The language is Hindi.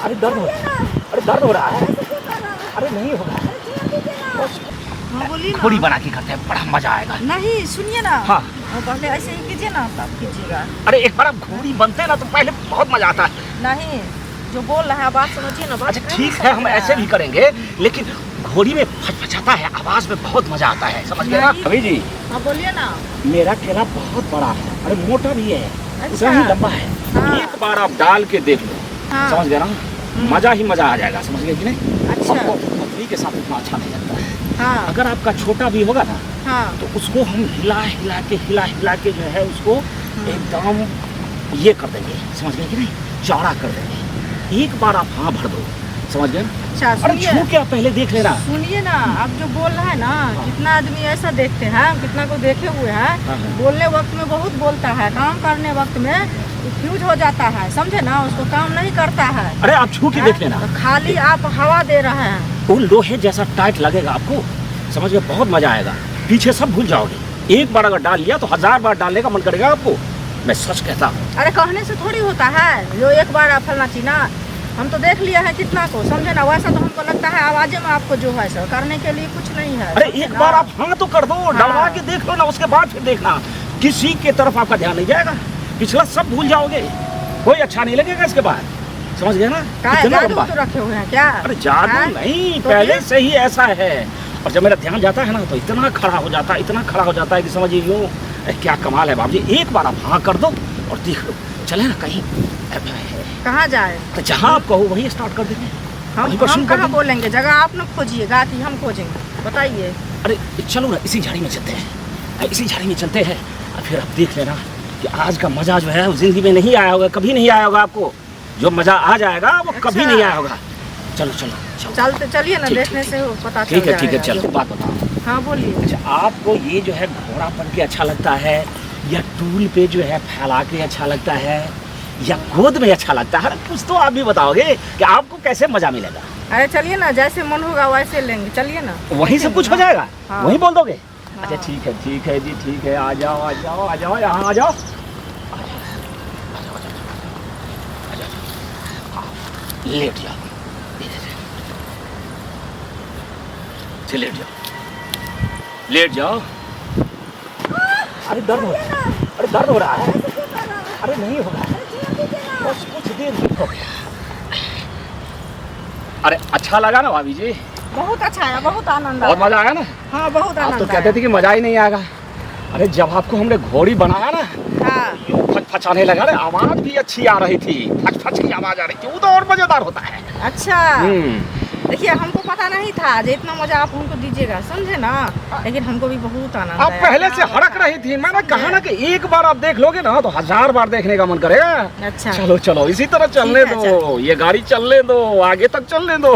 अरे दर्द हो रहा है, अरे दर्द हो रहा है। अरे नहीं होगा, हाँ बोलिए ना। घोड़ी बना के करते हैं, बड़ा मजा आएगा। नहीं सुनिए ना। हाँ। पहले ऐसे ही कीजिए ना, तब कीजिएगा। अरे एक बार आप घोड़ी बनते हैं ना तो पहले बहुत मजा आता है। नहीं, जो बोल रहा है बात समझिए ना। बात अच्छा ठीक है, हम ऐसे भी करेंगे, लेकिन घोड़ी में फचफचाता है, आवाज में बहुत मजा आता है, समझ गए ना? अभी जी हाँ बोलिए ना। मेरा केला बहुत बड़ा है, अरे मोटा भी है, अच्छा। उतना ही लंबा है। हाँ। एक बार आप डाल के देख लो, हाँ। समझ गए ना? मजा ही मजा आ जाएगा, समझ गए कि नहीं? अच्छा। आपको पत्नी के साथ इतना अच्छा नहीं लगता है। हाँ। अगर आपका छोटा भी होगा ना, हाँ। तो उसको हम हिला हिला के जो है उसको एकदम ये कर देंगे, समझ गए कि नहीं? चौड़ा कर देंगे। एक बार आप हाँ भर दो, समझ गए? अच्छा अरे सुनिए। छू के आप पहले देख लेना। सुनिए ना, आप जो बोल रहे हैं ना, कितना आदमी ऐसा देखते हैं, कितना को देखे हुए हैं। हाँ। बोलने वक्त में बहुत बोलता है, काम करने वक्त में फ्यूज हो जाता है, समझे ना? उसको काम नहीं करता है। अरे आप छू के देख लेना, तो खाली आप हवा दे रहे हैं। वो लोहे जैसा टाइट लगेगा आपको, समझ गए? बहुत मजा आएगा, पीछे सब भूल जाओगे। एक बार अगर डाल लिया तो 1000 बार डालने का मन करेगा आपको, मैं सच कहता हूँ। अरे कहने से थोड़ी होता है, जो एक बार आप फलना चीना, हम तो देख लिया है कितना को, समझे ना? वैसा तो हमको लगता है आवाज़ें में आपको जो है सर करने के लिए कुछ नहीं है। अरे एक बार आप हाँ तो कर दो, डलवा के देख लो ना, उसके बाद फिर देखना। किसी के तरफ आपका ध्यान नहीं जाएगा, पिछला सब भूल जाओगे, कोई अच्छा नहीं लगेगा इसके बाद, समझ गए ना? कितना जादू लंबा। तो रखे हुए हैं क्या? अरे जादू हाँ? नहीं, तो पहले फिर? से ही ऐसा है। और जब मेरा ध्यान जाता है ना तो इतना खड़ा हो जाता है, इतना खड़ा हो जाता है कि समझिए यूँ क्या कमाल है बाबू जी। एक बार आप हाँ कर दो और देख लो, चले ना कहीं, कहाँ जाए? तो जहाँ आप कहो वहीं स्टार्ट कर देंगे। वहीं पर हम शुरू कर कहाँ देंगे। बोलेंगे? जगह आप लोग खोजिएगा कि हम खोजेंगे, बताइए। अरे चलो ना इसी झाड़ी में चलते हैं, इसी झाड़ी में चलते हैं, और फिर आप देख लेना कि आज का मजा जो है वो जिंदगी में नहीं आया होगा, कभी नहीं आया होगा आपको। जो मजा आ जाएगा वो कभी नहीं आया होगा। चलो चलो चलो चलते चलिए ना, देखने से हो पता चल ठीक है जाएगा। चलो। बात बताओ, हाँ बोलिए। अच्छा आपको ये जो है घोड़ा बन के अच्छा लगता है, या टूल पे जो है फैला के अच्छा लगता है, या गोद में अच्छा लगता है? कुछ तो आप भी बताओगे कि आपको कैसे मजा मिलेगा। अरे चलिए ना, जैसे मन होगा वैसे लेंगे, चलिए ना। वहीं सब कुछ हो जाएगा, हाँ। वहीं बोल दोगे? हाँ। अच्छा ठीक है जी, ठीक है, आ जाओ आ जाओ आ जाओ, यहाँ आ जाओ। लेट जाओ, लेट जाओ, लेट जाओ। अरे दर्द हो रहा है, अरे दर्द हो रहा है। अरे नहीं होगा, बस कुछ देर हो गया। अरे अच्छा लगा ना भाभी जी? बहुत अच्छा है, बहुत आनंद बहुत आया। मजा आया ना? हाँ बहुत आप आनंद तो कहते थे कि मजा ही नहीं आएगा। अरे जब आपको हमने घोड़ी बनाया ना, हाँ। फचफचाने लगा, अरे आवाज भी अच्छी आ रही थी, फच की आवाज आ रही थी, वो तो और मजेदार होता है। अच्छा देखिए, हमको पता नहीं था जो इतना मजा आप हमको दीजिएगा, समझे ना? लेकिन हमको भी बहुत आनंद आप आया। पहले से हड़क रही थी, मैंने कहा ना कि एक बार आप देख लोगे ना तो 1000 बार देखने का मन करेगा। अच्छा चलो चलो इसी तरह चलने ठीक है, दो, ये गाड़ी चलने दो, आगे तक चलने दो।